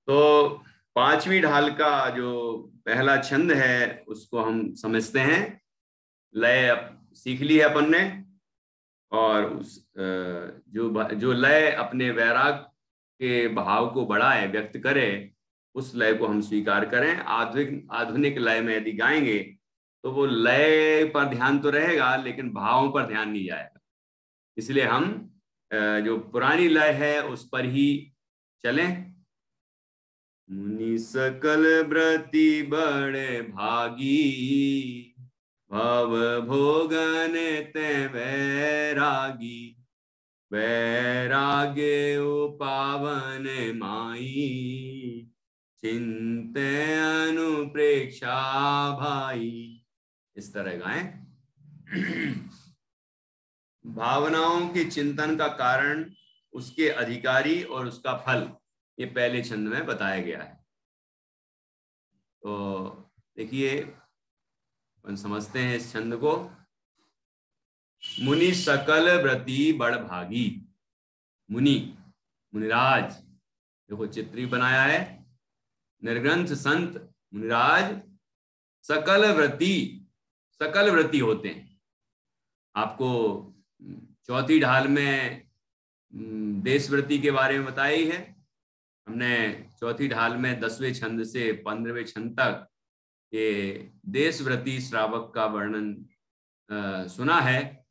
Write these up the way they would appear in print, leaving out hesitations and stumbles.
तो पांचवी ढाल का जो पहला छंद है उसको हम समझते हैं। लय सीख ली है अपन ने, और उस जो लय अपने वैराग के भाव को बढ़ाए, व्यक्त करे, उस लय को हम स्वीकार करें। आधुनिक लय में यदि गाएंगे तो वो लय पर ध्यान तो रहेगा लेकिन भावों पर ध्यान नहीं जाएगा। इसलिए हम जो पुरानी लय है उस पर ही चलें। मुनि सकल व्रति बड़े भागी, भव भोगन ते वैरागी, वैराग्य उपावन माई, चिंते अनुप्रेक्षा भाई। इस तरह गाएं। भावनाओं के चिंतन का कारण, उसके अधिकारी और उसका फल, ये पहले छंद में बताया गया है। तो देखिए, अपन समझते हैं इस छंद को। मुनि सकल व्रति बड़ भागी। मुनि, मुनिराज, देखो चित्र बनाया है। निर्ग्रंथ संत मुनिराज सकल व्रति, सकल व्रति होते हैं। आपको चौथी ढाल में देशव्रति के बारे में बताया ही है। हमने चौथी ढाल में 10वें छंद से 15वें छंद तक ये देशव्रति श्रावक का वर्णन सुना है,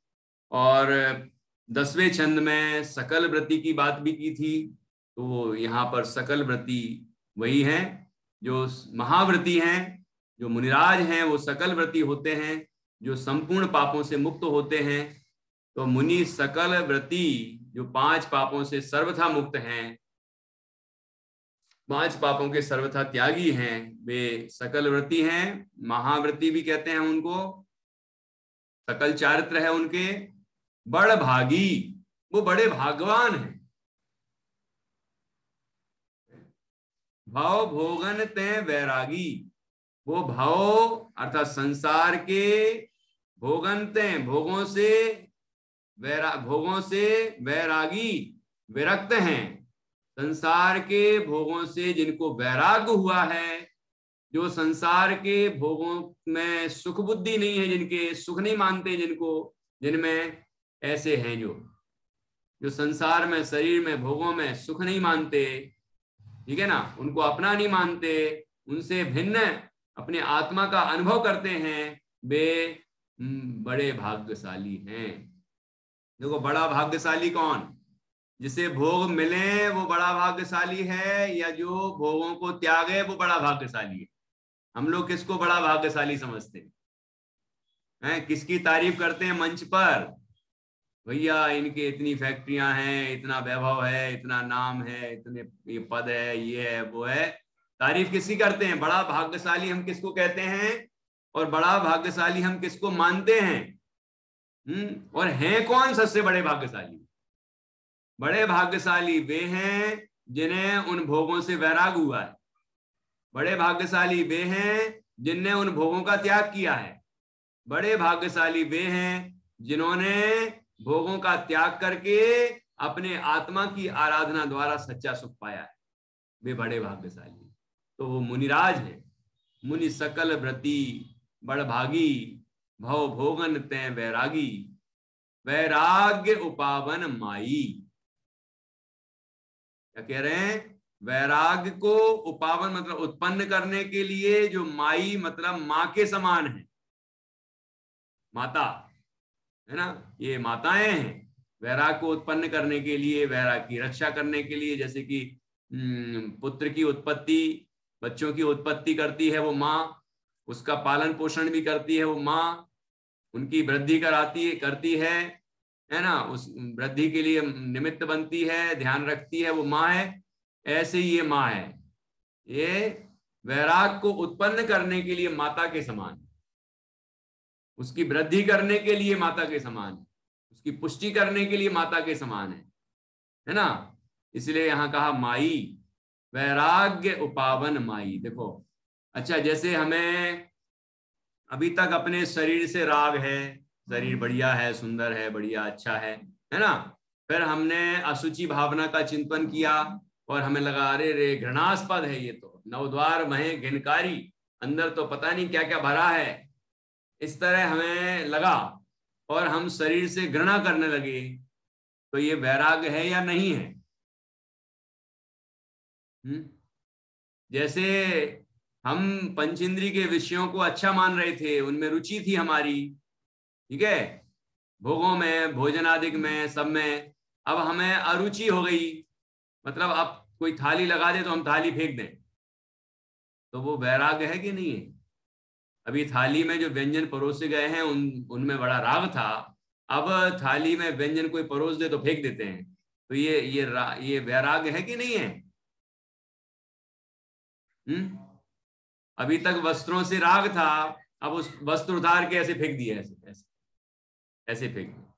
और 10वें छंद में सकल व्रति की बात भी की थी। तो यहाँ पर सकल व्रति वही हैं जो महाव्रति हैं, जो मुनिराज हैं वो सकल व्रति होते हैं, जो संपूर्ण पापों से मुक्त होते हैं। तो मुनि सकल व्रति जो 5 पापों से सर्वथा मुक्त हैं, 5 पापों के सर्वथा त्यागी हैं, वे सकल व्रति हैं। महाव्रति भी कहते हैं उनको, सकल चारित्र है उनके। बड़ भागी, वो बड़े भागवान हैं। भाव भोगन ते वैरागी, वो भाव अर्थात संसार के भोगनते, भोगों से वैरागी, विरक्त हैं। संसार के भोगों से जिनको वैराग्य हुआ है, जो संसार के भोगों में सुख बुद्धि नहीं है, जिनके सुख नहीं मानते, जिनमें ऐसे हैं जो संसार में, शरीर में, भोगों में सुख नहीं मानते, ठीक है ना, उनको अपना नहीं मानते, उनसे भिन्न अपने आत्मा का अनुभव करते हैं, वे बड़े भाग्यशाली हैं। देखो, बड़ा भाग्यशाली कौन? जिसे भोग मिले वो बड़ा भाग्यशाली है, या जो भोगों को त्यागे वो बड़ा भाग्यशाली है? हम लोग किसको बड़ा भाग्यशाली समझते हैं? किसकी तारीफ करते हैं मंच पर? भैया इनके इतनी फैक्ट्रियां हैं, इतना वैभव है, इतना नाम है, इतने ये पद है, ये है, वो है। तारीफ किसकी करते हैं? बड़ा भाग्यशाली हम किसको कहते हैं, और बड़ा भाग्यशाली हम किसको मानते हैं? और हैं कौन सबसे बड़े भाग्यशाली? बड़े भाग्यशाली वे हैं जिन्हें उन भोगों से वैराग हुआ है। बड़े भाग्यशाली वे हैं जिनने उन भोगों का त्याग किया है। बड़े भाग्यशाली वे हैं जिन्होंने भोगों का त्याग करके अपने आत्मा की आराधना द्वारा सच्चा सुख पाया है। वे बड़े भाग्यशाली। तो वो मुनिराज है। मुनि सकल व्रति बड़ भागी, भव भोगन तै वैरागी, वैराग्य उपावन माई। क्या कह रहे हैं? वैराग्य को उपावन मतलब उत्पन्न करने के लिए, जो माई मतलब माँ के समान है, माता है ना, ये माताएं हैं। वैराग को उत्पन्न करने के लिए, वैराग की रक्षा करने के लिए, जैसे कि पुत्र की उत्पत्ति, बच्चों की उत्पत्ति करती है वो माँ, उसका पालन पोषण भी करती है वो माँ, उनकी वृद्धि करती है ना, उस वृद्धि के लिए निमित्त बनती है, ध्यान रखती है, वो माँ है। ऐसे ही ये माँ है, ये वैराग को उत्पन्न करने के लिए माता के समान, उसकी वृद्धि करने के लिए माता के समान, उसकी पुष्टि करने के लिए माता के समान है ना। इसलिए यहां कहा माई, वैराग्य उपावन माई। देखो, अच्छा, जैसे हमें अभी तक अपने शरीर से राग है, शरीर बढ़िया है, सुंदर है, बढ़िया अच्छा है ना। फिर हमने अशुचि भावना का चिंतन किया, और हमें लगा अरे रे घृणास्पद है, ये तो नवद्वार महे घिनकारी, अंदर तो पता नहीं क्या क्या भरा है, इस तरह हमें लगा और हम शरीर से घृणा करने लगे। तो ये वैराग्य है या नहीं है? जैसे हम पंचेंद्रिय के विषयों को अच्छा मान रहे थे, उनमें रुचि थी हमारी, ठीक है, भोगों में, भोजन आदि में, सब में, अब हमें अरुचि हो गई, मतलब अब कोई थाली लगा दे तो हम थाली फेंक दें, तो वो वैराग्य है कि नहीं है? अभी थाली में जो व्यंजन परोसे गए हैं उनमें बड़ा राग था, अब थाली में व्यंजन कोई परोस दे तो फेंक देते हैं, तो ये वैराग्य है कि नहीं है? अभी तक वस्त्रों से राग था, अब उस वस्त्र उतार के ऐसे फेंक दिया, ऐसे ऐसे ऐसे फेंक दिया,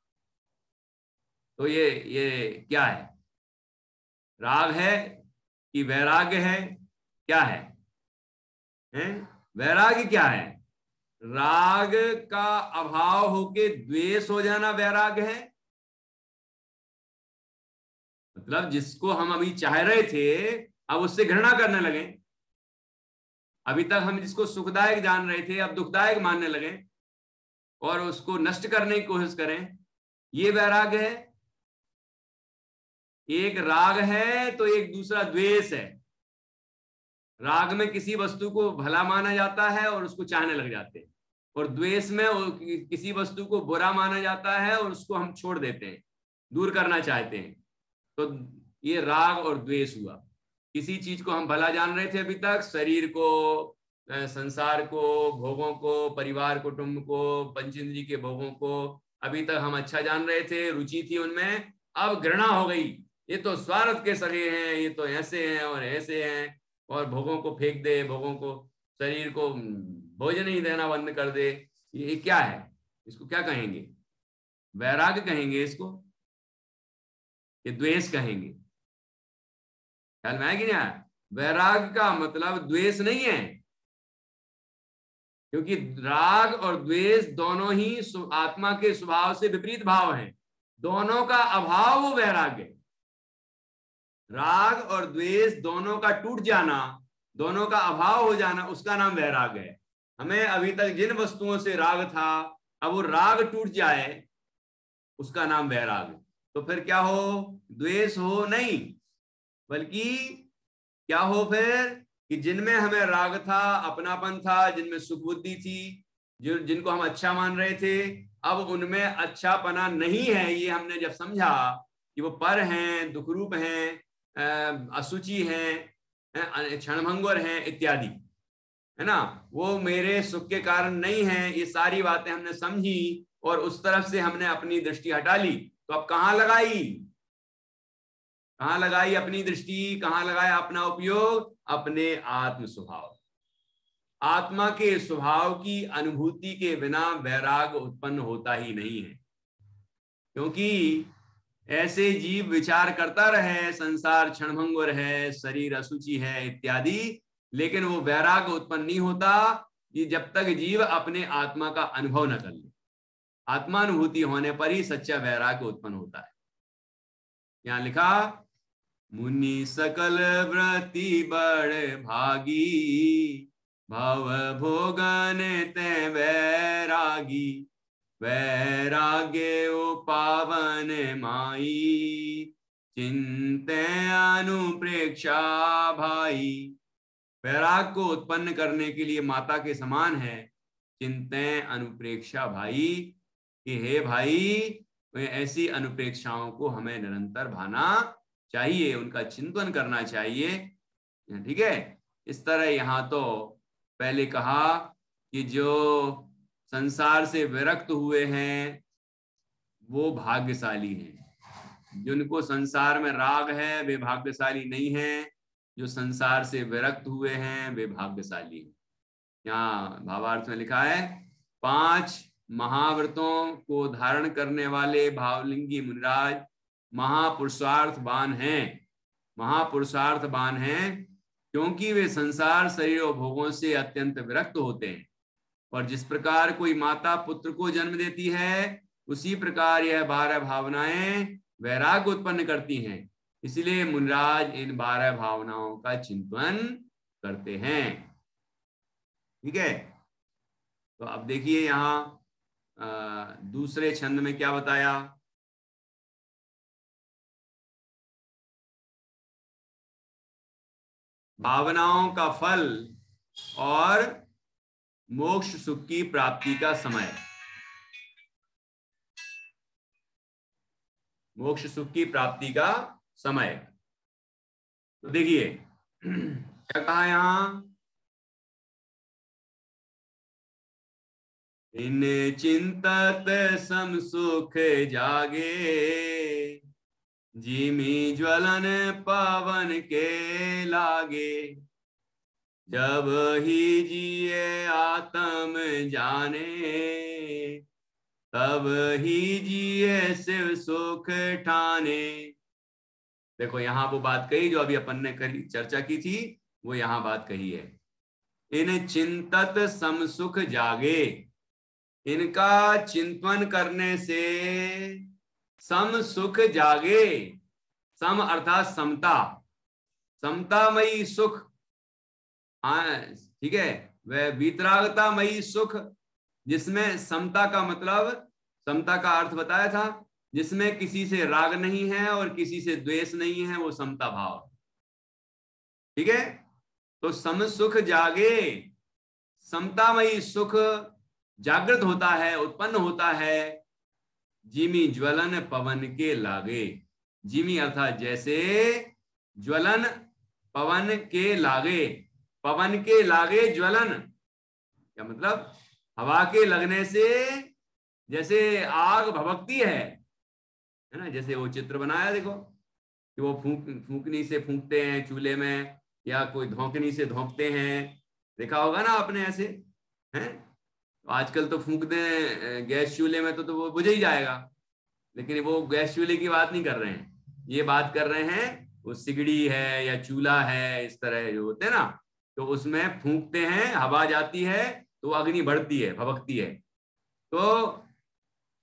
तो ये क्या है? राग है कि वैराग्य है? क्या है? हैं? वैराग्य क्या है? राग का अभाव होके द्वेष हो जाना वैराग्य है। मतलब जिसको हम अभी चाह रहे थे अब उससे घृणा करने लगे, अभी तक हम जिसको सुखदायक जान रहे थे अब दुखदायक मानने लगे और उसको नष्ट करने की कोशिश करें, ये वैराग्य है। एक राग है तो एक दूसरा द्वेष है। राग में किसी वस्तु को भला माना जाता है और उसको चाहने लग जाते हैं, और द्वेष में किसी वस्तु को बुरा माना जाता है और उसको हम छोड़ देते हैं, दूर करना चाहते हैं। तो ये राग और द्वेष हुआ। किसी चीज को हम भला जान रहे थे अभी तक, शरीर को, संसार को, भोगों को, परिवार कुटुंब को, पंचेंद्रिय के भोगों को अभी तक हम अच्छा जान रहे थे, रुचि थी उनमें, अब घृणा हो गई, ये तो स्वार्थ के सगे हैं, ये तो ऐसे हैं और ऐसे हैं, और भोगों को फेंक दे, भोगों को, शरीर को भोजन ही देना बंद कर दे, ये क्या है? इसको क्या कहेंगे? वैराग्य कहेंगे इसको कि द्वेष कहेंगे? ख्याल में आया कि नहीं आया? वैराग्य का मतलब द्वेष नहीं है, क्योंकि राग और द्वेष दोनों ही आत्मा के स्वभाव से विपरीत भाव हैं, दोनों का अभाव वो वैराग्य है। राग और द्वेष दोनों का टूट जाना, दोनों का अभाव हो जाना, उसका नाम वैराग्य है। हमें अभी तक जिन वस्तुओं से राग था, अब वो राग टूट जाए, उसका नाम वैराग्य। तो फिर क्या हो? द्वेष हो नहीं, बल्कि क्या हो फिर? कि जिनमें हमें राग था, अपनापन था, जिनमें सुख बुद्धि थी, जिनको हम अच्छा मान रहे थे, अब उनमें अच्छापना नहीं है। ये हमने जब समझा कि वो पर हैं, दुखरूप हैं, असुचि हैं, क्षणभंगुर हैं इत्यादि, है ना, वो मेरे सुख के कारण नहीं है, ये सारी बातें हमने समझी और उस तरफ से हमने अपनी दृष्टि हटा ली। तो अब कहाँ लगाई? कहाँ लगाई अपनी दृष्टि? कहाँ लगाया अपना उपयोग? अपने आत्म स्वभाव। आत्मा के स्वभाव की अनुभूति के बिना वैराग उत्पन्न होता ही नहीं है, क्योंकि ऐसे जीव विचार करता रहे संसार क्षणभंगुर है, शरीर असुचि है इत्यादि, लेकिन वो वैराग उत्पन्न नहीं होता कि जब तक जीव अपने आत्मा का अनुभव न कर ले। आत्मानुभूति होने पर ही सच्चा वैराग्य उत्पन्न होता है। यहां लिखा, मुनि सकल व्रति बड़ भागी, भव भोगन ते वैरागी, वैराग्य पावन माई, चिंते अनुप्रेक्षा भाई। वैराग को उत्पन्न करने के लिए माता के समान है, चिंते अनुप्रेक्षा भाई, कि हे भाई, ऐसी अनुप्रेक्षाओं को हमें निरंतर भाना चाहिए, उनका चिंतन करना चाहिए, ठीक है। इस तरह यहाँ तो पहले कहा कि जो संसार से विरक्त हुए हैं वो भाग्यशाली हैं, जिनको संसार में राग है वे भाग्यशाली नहीं हैं, जो संसार से विरक्त हुए हैं वे भाग्यशाली हैं। यहाँ भावार्थ में लिखा है, 5 महाव्रतों को धारण करने वाले भावलिंगी मुनिराज महापुरुषार्थवान हैं, महापुरुषार्थवान हैं, क्योंकि वे संसार शरीर और भोगों से अत्यंत विरक्त होते हैं। और जिस प्रकार कोई माता पुत्र को जन्म देती है, उसी प्रकार यह 12 भावनाएं वैराग्य उत्पन्न करती हैं। इसलिए मुनिराज इन 12 भावनाओं का चिंतन करते हैं। ठीक है, तो अब देखिए यहाँ दूसरे छंद में क्या बताया। भावनाओं का फल और मोक्ष सुख की प्राप्ति का समय। मोक्ष सुख की प्राप्ति का समय, तो देखिए क्या कहा यहां, इन चिंतत सम सुख जागे, जिमी ज्वलन पवन के लागे, जब ही जिए आत्म जाने, तब ही जिए शिव सुख ठाने। देखो यहां वो बात कही जो अभी अपन ने चर्चा की थी, वो यहां बात कही है। इन चिंतत सम सुख जागे, इनका चिंतन करने से सम सुख जागे। सम अर्थात समता, समतामयी सुख। हाँ ठीक है, वह वीतरागतामयी सुख, जिसमें समता का मतलब, समता का अर्थ बताया था, जिसमें किसी से राग नहीं है और किसी से द्वेष नहीं है, वो समता भाव। ठीक है, तो सम सुख जागे, समतामयी सुख जागृत होता है, उत्पन्न होता है। जिमी ज्वलन पवन के लागे, जिमी अर्थात जैसे, ज्वलन पवन के लागे, पवन के लागे ज्वलन, क्या मतलब, हवा के लगने से जैसे आग भभकती है ना। जैसे वो चित्र बनाया देखो कि वो फूंकनी से फूंकते हैं चूल्हे में, या कोई धोंकनी से धोंकते हैं, देखा होगा ना आपने ऐसे हैं। तो आजकल तो फूंक दें गैस चूल्हे में तो वो बुझ ही जाएगा, लेकिन वो गैस चूल्हे की बात नहीं कर रहे हैं, ये बात कर रहे हैं वो सिगड़ी है या चूल्हा है, इस तरह जो होते हैं ना, तो उसमें फूंकते हैं, हवा जाती है तो अग्नि बढ़ती है, भभकती है। तो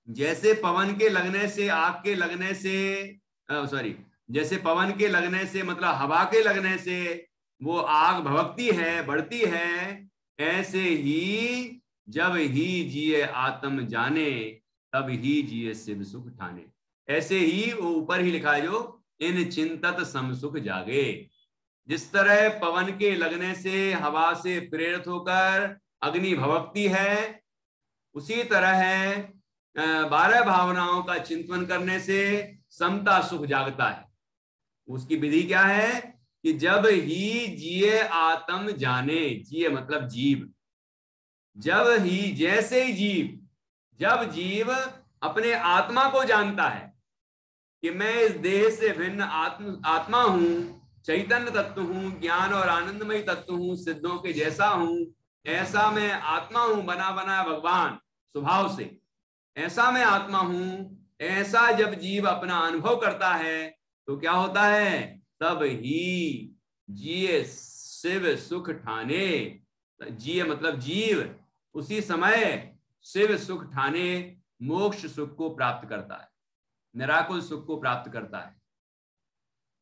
जैसे पवन के लगने से, आग के लगने से, सॉरी, जैसे पवन के लगने से मतलब हवा के लगने से वो आग भभकती है, बढ़ती है, ऐसे ही जब ही जिए आत्म जाने, तब ही जिए शिव सुख ठाने। ऐसे ही वो ऊपर ही लिखा है जो, इन चिंतत सम सुख जागे। जिस तरह पवन के लगने से, हवा से प्रेरित होकर अग्नि भभकती है, उसी तरह है 12 भावनाओं का चिंतन करने से समता सुख जागता है। उसकी विधि क्या है कि जब ही जिए आत्म जाने, जिए मतलब जीव, जब ही, जैसे ही जीव, जब जीव अपने आत्मा को जानता है कि मैं इस देह से भिन्न आत्मा हूं, चैतन्य तत्व हूं, ज्ञान और आनंदमय तत्व हूं, सिद्धों के जैसा हूं, ऐसा मैं आत्मा हूं, बना बनाया भगवान स्वभाव से, ऐसा मैं आत्मा हूं, ऐसा जब जीव अपना अनुभव करता है तो क्या होता है, तब ही जिए शिव सुख ठाने। जिए मतलब जीव उसी समय शिव सुख ठाने, मोक्ष सुख को प्राप्त करता है, निराकुल सुख को प्राप्त करता है।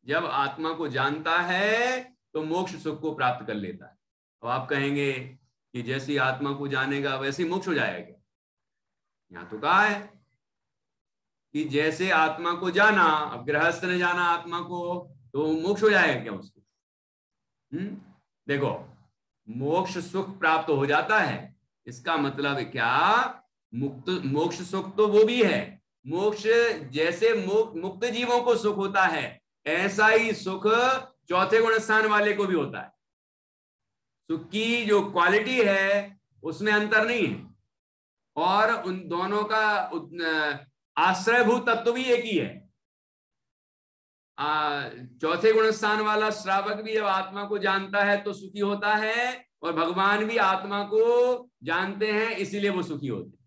जब आत्मा को जानता है तो मोक्ष सुख को प्राप्त कर लेता है। अब आप कहेंगे कि जैसी आत्मा को जानेगा वैसे ही मोक्ष हो जाएगा क्या? यहां तो कहा है कि जैसे आत्मा को जाना, अब गृहस्थ ने जाना आत्मा को, तो मोक्ष हो जाएगा क्या उसको? देखो, मोक्ष सुख प्राप्त हो जाता है, इसका मतलब क्या, मुक्त मोक्ष सुख तो वो भी है। मोक्ष जैसे मुक्त जीवों को सुख होता है, ऐसा ही सुख चौथे गुण स्थान वाले को भी होता है। सुख की जो क्वालिटी है उसमें अंतर नहीं है, और उन दोनों का आश्रयभूत तत्व भी एक ही है। चौथे गुण स्थान वाला श्रावक भी जब आत्मा को जानता है तो सुखी होता है, और भगवान भी आत्मा को जानते हैं इसीलिए वो सुखी होते हैं।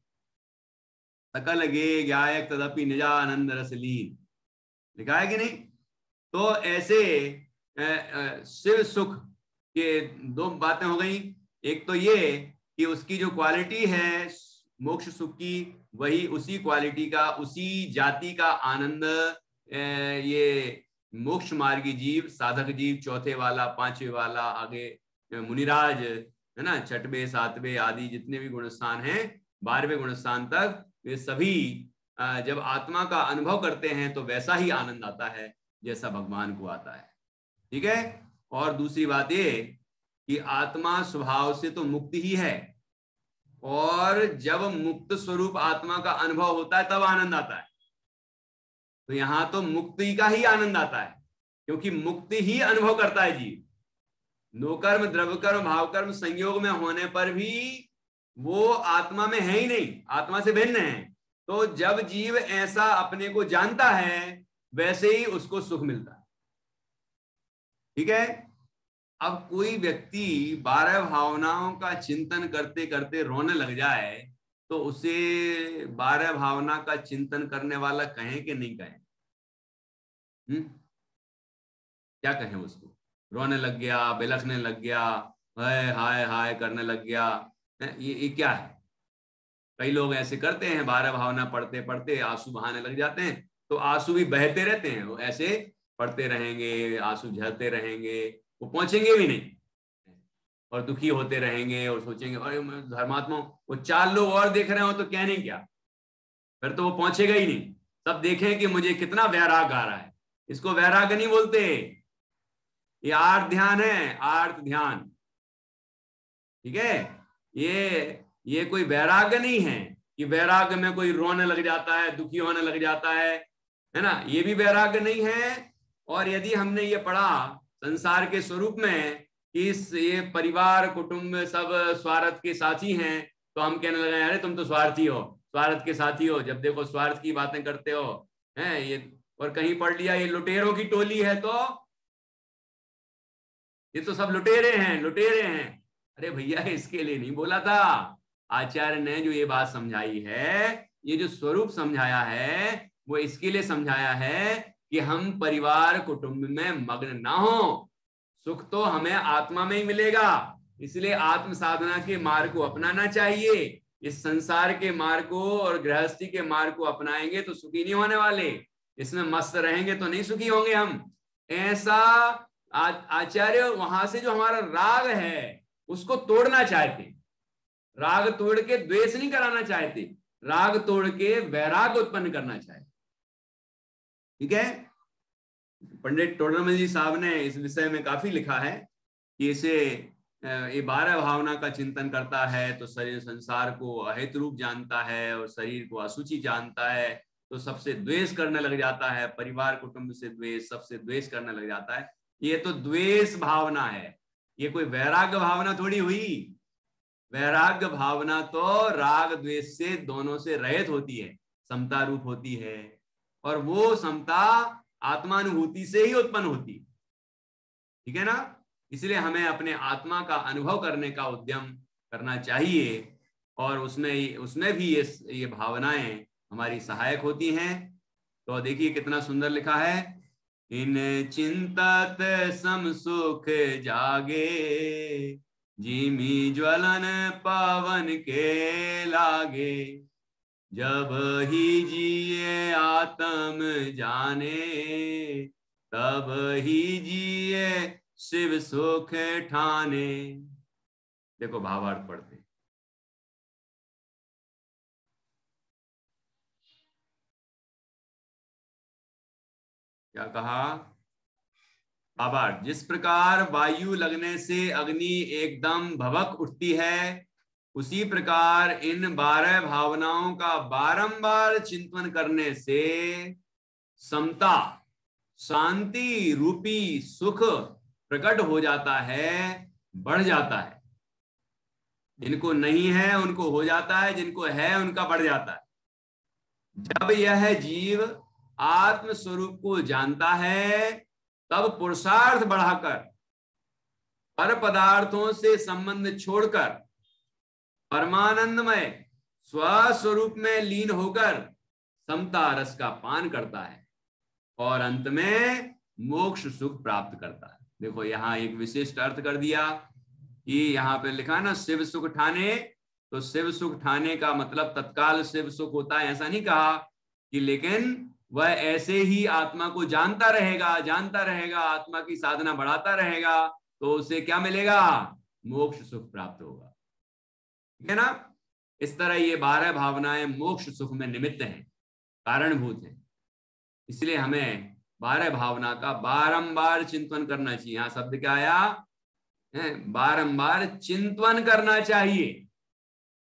सकल गे गायक तदपि निजानंद रस लीन, लिखा है कि नहीं? तो ऐसे शिव सुख के दो बातें हो गई। एक तो ये कि उसकी जो क्वालिटी है मोक्ष सुख की, वही उसी क्वालिटी का, उसी जाति का आनंद ये मोक्ष मार्गी जीव, साधक जीव, चौथे वाला, पांचवे वाला, आगे मुनिराज, है ना, छठवें सातवें आदि जितने भी गुणस्थान हैं, 12वें गुणस्थान तक, वे सभी जब आत्मा का अनुभव करते हैं तो वैसा ही आनंद आता है जैसा भगवान को आता है। ठीक है। और दूसरी बात ये कि आत्मा स्वभाव से तो मुक्त ही है, और जब मुक्त स्वरूप आत्मा का अनुभव होता है तब आनंद आता है। तो यहां तो मुक्ति का ही आनंद आता है, क्योंकि मुक्ति ही अनुभव करता है जीव। नोकर्म, द्रव्यकर्म, भावकर्म संयोग में होने पर भी वो आत्मा में है ही नहीं, आत्मा से भिन्न है। तो जब जीव ऐसा अपने को जानता है वैसे ही उसको सुख मिलता है। ठीक है। अब कोई व्यक्ति 12 भावनाओं का चिंतन करते करते रोने लग जाए तो उसे 12 भावना का चिंतन करने वाला कहें कि नहीं कहें? क्या कहें उसको? रोने लग गया, बिलखने लग गया, हाय हाय हाय करने लग गया, ये क्या है? कई लोग ऐसे करते हैं, 12 भावना पढ़ते पढ़ते आंसू बहाने लग जाते हैं, तो आंसू भी बहते रहते हैं, वो ऐसे पढ़ते रहेंगे, आंसू झरते रहेंगे, वो पहुंचेंगे भी नहीं, और दुखी होते रहेंगे और सोचेंगे अरे धर्मात्मा, वो 4 लोग और देख रहे हो तो कहने क्या, फिर तो वो पहुंचेगा ही नहीं। सब देखें कि मुझे कितना वैराग आ रहा है। इसको वैराग नहीं बोलते, ये आर्त ध्यान है, आर्त ध्यान। ठीक है। ये कोई वैराग्य नहीं है कि वैराग्य में कोई रोने लग जाता है, दुखी होने लग जाता है ना, ये भी वैराग्य नहीं है। और यदि हमने ये पढ़ा संसार के स्वरूप में कि ये परिवार कुटुंब सब स्वार्थ के साथी हैं, तो हम कहने लगे अरे तुम तो स्वार्थी हो, स्वार्थ के साथी हो, जब देखो स्वार्थ की बातें करते हो, हैं ये। और कहीं पढ़ लिया ये लुटेरों की टोली है, तो ये तो सब लुटेरे हैं, लुटेरे हैं। अरे भैया इसके लिए नहीं बोला था। आचार्य ने जो ये बात समझाई है, ये जो स्वरूप समझाया है, वो इसके लिए समझाया है कि हम परिवार कुटुंब में मग्न ना हो। सुख तो हमें आत्मा में ही मिलेगा, इसलिए आत्म साधना के मार्ग को अपनाना चाहिए। इस संसार के मार्ग को और गृहस्थी के मार्ग को अपनाएंगे तो सुखी नहीं होने वाले, इसमें मस्त रहेंगे तो नहीं सुखी होंगे हम। ऐसा आचार्य वहां से जो हमारा राग है उसको तोड़ना चाहते, राग तोड़ के द्वेष नहीं कराना चाहते, राग तोड़ के वैराग उत्पन्न करना चाहते। ठीक है। पंडित टोडरमल जी साहब ने इस विषय में काफी लिखा है कि इसे ये 12 भावना का चिंतन करता है तो शरीर संसार को अहित रूप जानता है और शरीर को अशुचि जानता है, तो सबसे द्वेष करने लग जाता है, परिवार कुटुंब से द्वेष, सबसे द्वेष करने लग जाता है। ये तो द्वेष भावना है, ये कोई वैराग्य भावना थोड़ी हुई। वैराग्य भावना तो राग द्वेष से दोनों से रहित होती है, समता रूप होती है, और वो समता आत्मानुभूति से ही उत्पन्न होती है। ठीक है ना। इसलिए हमें अपने आत्मा का अनुभव करने का उद्यम करना चाहिए, और उसमें भी ये भावनाएं हमारी सहायक होती हैं। तो देखिए कितना सुंदर लिखा है, इन चिंतत सम सुख जागे, जिमी ज्वलन पावन के लागे, जब ही जिए आत्म जाने, तब ही जिए शिव सुख ठाने। देखो भावार्थ पढ़ते, क्या कहा? भावार्थ, जिस प्रकार वायु लगने से अग्नि एकदम भभक उठती है, उसी प्रकार इन 12 भावनाओं का बारंबार चिंतन करने से समता, शांति रूपी सुख प्रकट हो जाता है, बढ़ जाता है। जिनको नहीं है उनको हो जाता है, जिनको है उनका बढ़ जाता है। जब यह जीव आत्म स्वरूप को जानता है तब पुरुषार्थ बढ़ाकर पर पदार्थों से संबंध छोड़कर परमानंदमय स्वस्वरूप में लीन होकर समता रस का पान करता है और अंत में मोक्ष सुख प्राप्त करता है। देखो यहाँ एक विशिष्ट अर्थ कर दिया कि यहाँ पे लिखा ना शिव सुख ठाने, तो शिव सुख ठाने का मतलब तत्काल शिव सुख होता है ऐसा नहीं कहा कि, लेकिन वह ऐसे ही आत्मा को जानता रहेगा, आत्मा की साधना बढ़ाता रहेगा, तो उसे क्या मिलेगा? मोक्ष सुख प्राप्त होगा। ठीक है ना? इस तरह ये 12 भावनाएं मोक्ष सुख में निमित्त हैं, कारणभूत हैं। इसलिए हमें 12 भावना का बारंबार चिंतन करना चाहिए। यहां शब्द क्या आया है? बारंबार चिंतन करना चाहिए।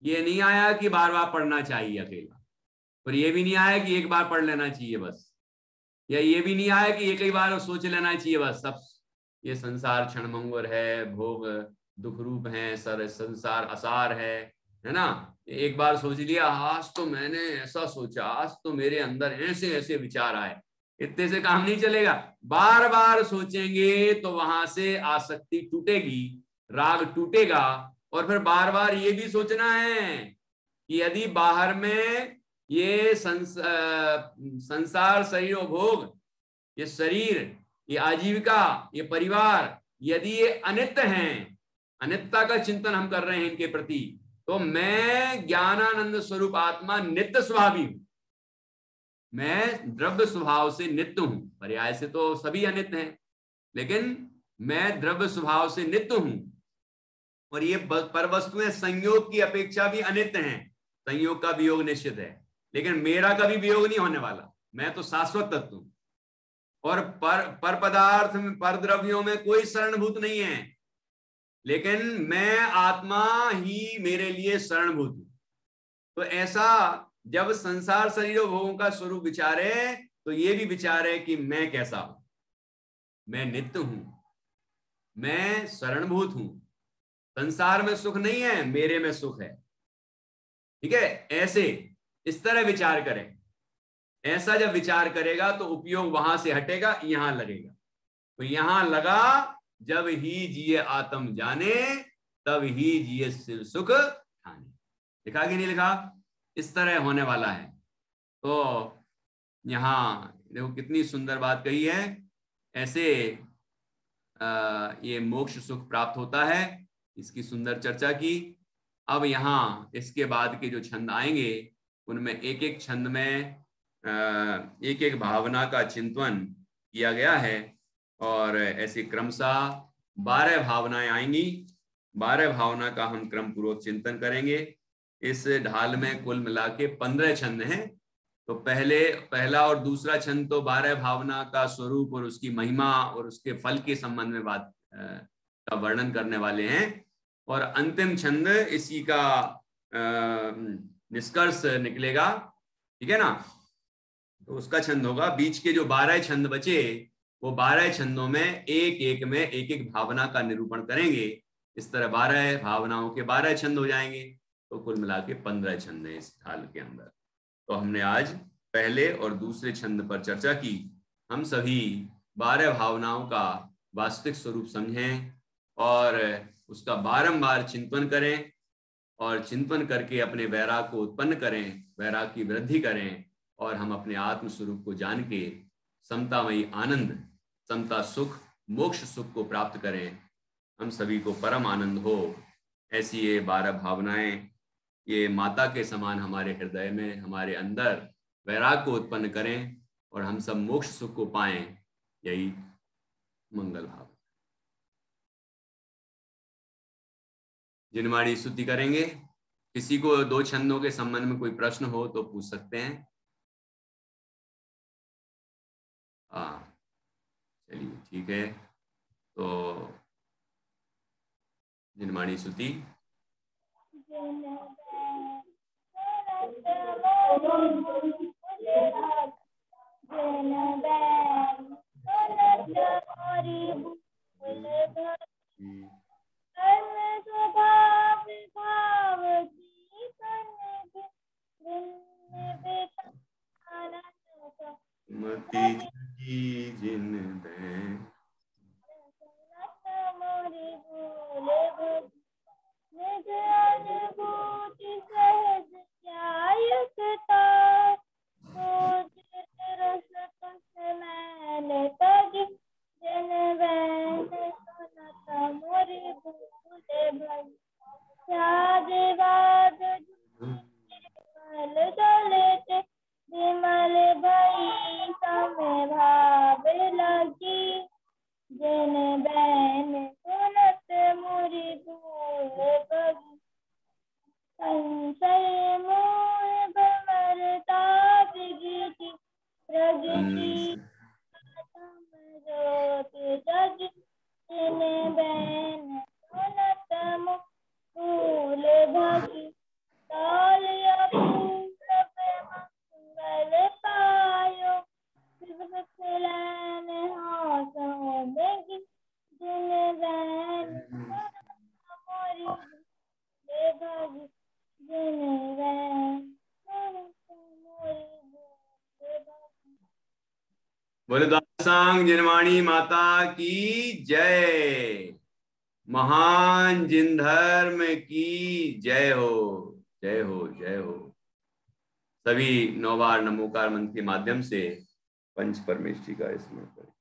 ये नहीं आया कि बार बार पढ़ना चाहिए अकेला, और ये भी नहीं आया कि एक बार पढ़ लेना चाहिए बस, या ये भी नहीं आया कि एक ही बार सोच लेना चाहिए बस। सब ये संसार क्षणभंगुर है, भोग दुख रूप है, सर संसार असार है ना? एक बार सोच लिया, आज तो मैंने ऐसा सोचा, आज तो मेरे अंदर ऐसे ऐसे विचार आए, इतने से काम नहीं चलेगा। बार बार सोचेंगे तो वहां से आसक्ति टूटेगी, राग टूटेगा। और फिर बार बार ये भी सोचना है कि यदि बाहर में ये संसार, शरीर और भोग, ये शरीर, ये आजीविका, ये परिवार, यदि ये अनित्य हैं, अनित्यता का चिंतन हम कर रहे हैं इनके प्रति, तो मैं ज्ञानानंद स्वरूप आत्मा नित्य स्वभावी हूं। मैं द्रव्य स्वभाव से नित्य हूं। पर्याय से तो सभी अनित्य हैं, लेकिन मैं द्रव्य स्वभाव से नित्य हूं। और ये पर वस्तुएं संयोग की अपेक्षा भी अनित्य हैं। संयोग का वियोग निश्चित है, लेकिन मेरा कभी वियोग नहीं होने वाला। मैं तो शाश्वत तत्व हूं। और पर पदार्थ में, पर द्रव्यों में कोई शरणभूत नहीं है, लेकिन मैं आत्मा ही मेरे लिए शरणभूत हूं। तो ऐसा जब संसार, शरीर और भोगों का स्वरूप विचारे, तो ये भी विचारे कि मैं कैसा हूं। मैं नित्य हूं, मैं शरणभूत हूं। संसार में सुख नहीं है, मेरे में सुख है। ठीक है? ऐसे इस तरह विचार करें। ऐसा जब विचार करेगा तो उपयोग वहां से हटेगा, यहां लगेगा। तो यहां लगा, जब ही जिए आत्म जाने, तब ही जिए शिव सुख ठाने। लिखा कि नहीं लिखा? इस तरह होने वाला है। तो यहां देखो कितनी सुंदर बात कही है। ऐसे ये मोक्ष सुख प्राप्त होता है, इसकी सुंदर चर्चा की। अब यहाँ इसके बाद के जो छंद आएंगे, उनमें एक एक छंद में एक एक भावना का चिंतन किया गया है, और ऐसे क्रमशः 12 भावनाएं आएंगी। 12 भावना का हम क्रम पूर्वक चिंतन करेंगे। इस ढाल में कुल मिला के 15 छंद हैं। तो पहला और दूसरा छंद तो 12 भावना का स्वरूप और उसकी महिमा और उसके फल के संबंध में बात का वर्णन करने वाले हैं। और अंतिम छंद इसी का निष्कर्ष निकलेगा। ठीक है ना? तो उसका छंद होगा, बीच के जो 12 छंद बचे, वो 12 छंदों में एक एक भावना का निरूपण करेंगे। इस तरह 12 भावनाओं के 12 छंद हो जाएंगे। तो कुल मिला के 15 छंद है इस ढाल के अंदर। तो हमने आज पहले और दूसरे छंद पर चर्चा की। हम सभी 12 भावनाओं का वास्तविक स्वरूप समझें और उसका बारंबार चिंतन करें, और चिंतन करके अपने वैराग को उत्पन्न करें, वैराग की वृद्धि करें, और हम अपने आत्म स्वरूप को जान के समतामयी आनंद, समता सुख, मोक्ष सुख को प्राप्त करें। हम सभी को परम आनंद हो। ऐसी ये 12 भावनाएं ये माता के समान हमारे हृदय में, हमारे अंदर वैराग को उत्पन्न करें, और हम सब मोक्ष सुख को पाएं। यही मंगल भाव। जिनवाणी स्तुति करेंगे। किसी को 2 छंदों के संबंध में कोई प्रश्न हो तो पूछ सकते हैं। चलिए ठीक है। तो जिनवाणी स्तुति। मति जिन निज अनुभूति सहज न्यायकता, मैंने तगी जन बैन सुनत मोरी भूले भई, साधवाद जल दलित विमल भई। जिन बैन सुनत मोरी भूल भगी संशय मोह भंवरता गीति प्रगति जोत जग जिन बैन सुनत भूल भगी काल अपूर्व मंगल पायो खिलन हाथों में जिन बैन मोरी भूल भगी जिन बैन मोरी भूल भगी। बोले दासांग जिनवाणी माता की जय। महान जिन धर्म की जय हो, जय हो, जय हो। सभी 9 बार नमोकार मंत्र के माध्यम से पंच परमेष्ठी का स्मरण करें।